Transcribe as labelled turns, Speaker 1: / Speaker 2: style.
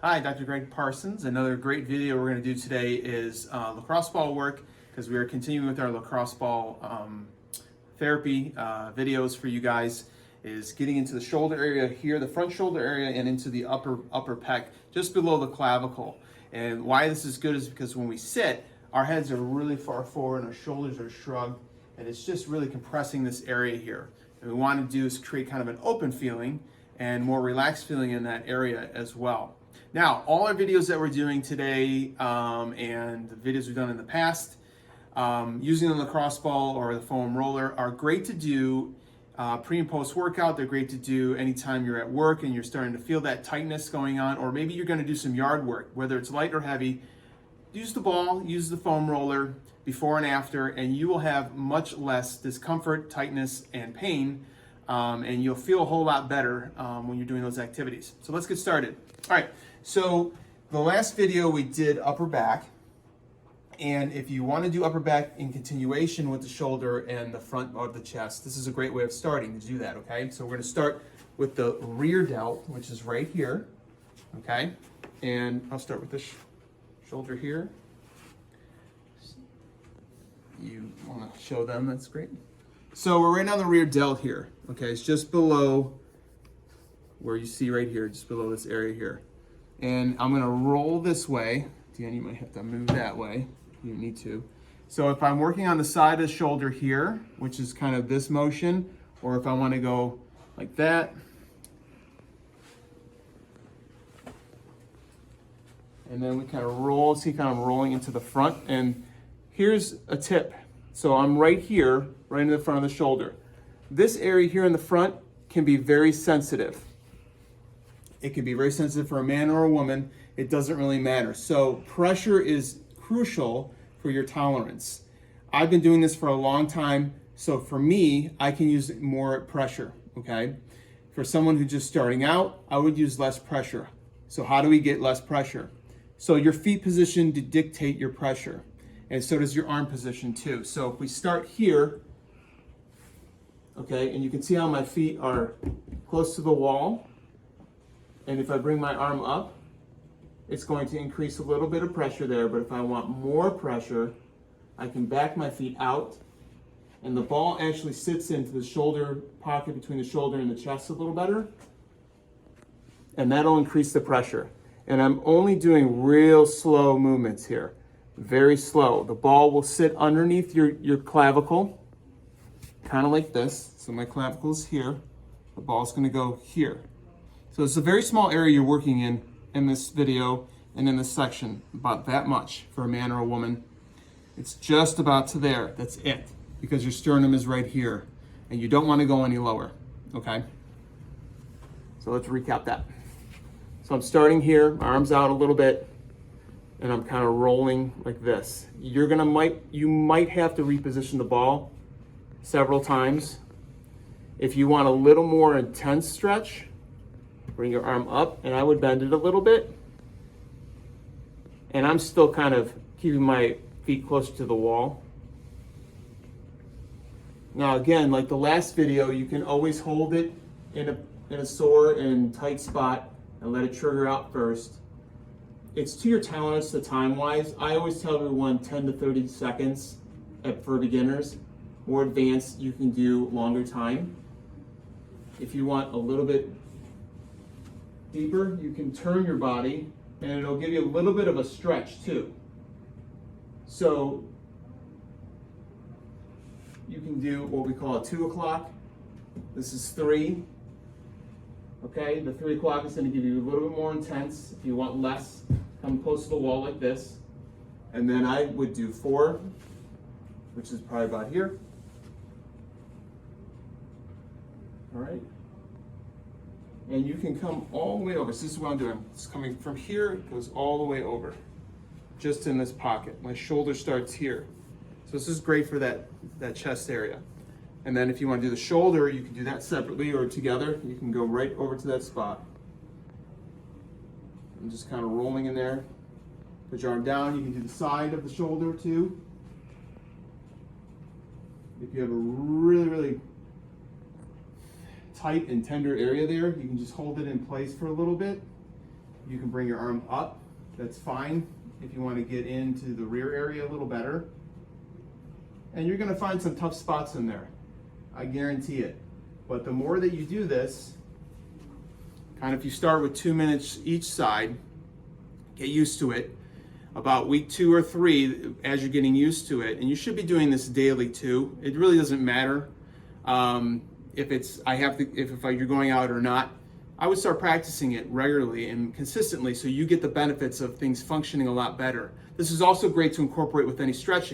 Speaker 1: Hi, Dr. Greg Parsons. Another great video we're going to do today is lacrosse ball work, because we are continuing with our lacrosse ball therapy videos for you guys. Is getting into the shoulder area here, the front shoulder area, and into the upper pec, just below the clavicle. And why this is good is because when we sit, our heads are really far forward and our shoulders are shrugged, and it's just really compressing this area here. And we want to do is create kind of an open feeling and more relaxed feeling in that area as well. Now, all our videos that we're doing today and the videos we've done in the past, using the lacrosse ball or the foam roller, are great to do pre and post workout. They're great to do anytime you're at work and you're starting to feel that tightness going on, or maybe you're going to do some yard work, whether it's light or heavy. Use the ball, use the foam roller before and after, and you will have much less discomfort, tightness, and pain, and you'll feel a whole lot better when you're doing those activities. So let's get started. All right, so the last video we did upper back, and if you want to do upper back in continuation with the shoulder and the front of the chest, this is a great way of starting to do that, okay? So we're going to start with the rear delt, which is right here, okay? And I'll start with the shoulder here. You want to show them, that's great. So we're right on the rear delt here, okay? It's just below where you see right here, just below this area here. And I'm going to roll this way. Dan, you might have to move that way. You need to. So if I'm working on the side of the shoulder here, which is kind of this motion, or if I want to go like that, and then we kind of roll, see kind of rolling into the front. And here's a tip. So I'm right here, right in the front of the shoulder. This area here in the front can be very sensitive. It can be very sensitive for a man or a woman. It doesn't really matter. So pressure is crucial for your tolerance. I've been doing this for a long time, so for me, I can use more pressure, okay? For someone who's just starting out, I would use less pressure. So how do we get less pressure? So your feet position to dictate your pressure, and so does your arm position too. So if we start here, okay, and you can see how my feet are close to the wall, and if I bring my arm up, it's going to increase a little bit of pressure there, but if I want more pressure, I can back my feet out, and the ball actually sits into the shoulder pocket between the shoulder and the chest a little better, and that'll increase the pressure. And I'm only doing real slow movements here, very slow. The ball will sit underneath your clavicle, kind of like this. So my clavicle is here, the ball's gonna go here. So it's a very small area you're working in this video and in this section, about that much for a man or a woman. It's just about to there, that's it, because your sternum is right here and you don't want to go any lower, okay? So let's recap that. So I'm starting here, my arms out a little bit, and I'm kind of rolling like this. You might have to reposition the ball several times. If you want a little more intense stretch, bring your arm up, and I would bend it a little bit. And I'm still kind of keeping my feet closer to the wall. Now again, like the last video, you can always hold it in a sore and tight spot and let it trigger out first. It's to your tolerance, the time-wise. I always tell everyone 10 to 30 seconds for beginners. More advanced, you can do longer time. If you want a little bit deeper, you can turn your body and it'll give you a little bit of a stretch too. So you can do what we call a 2 o'clock. This is 3. Okay, the 3 o'clock is going to give you a little bit more intense. If you want less, come close to the wall like this. And then I would do 4, which is probably about here. All right. And you can come all the way over. So this is what I'm doing. It's coming from here, it goes all the way over, just in this pocket. My shoulder starts here. So this is great for that chest area. And then if you want to do the shoulder, you can do that separately or together. You can go right over to that spot. I'm just kind of rolling in there. Put your arm down. You can do the side of the shoulder too. If you have a really, really tight and tender area there, you can just hold it in place for a little bit. You can bring your arm up, that's fine. If you want to get into the rear area a little better. And you're going to find some tough spots in there, I guarantee it. But the more that you do this, kind of if you start with 2 minutes each side, get used to it. About week 2 or 3, as you're getting used to it, and you should be doing this daily too. It really doesn't matter if you're going out or not. I would start practicing it regularly and consistently so you get the benefits of things functioning a lot better. This is also great to incorporate with any stretching.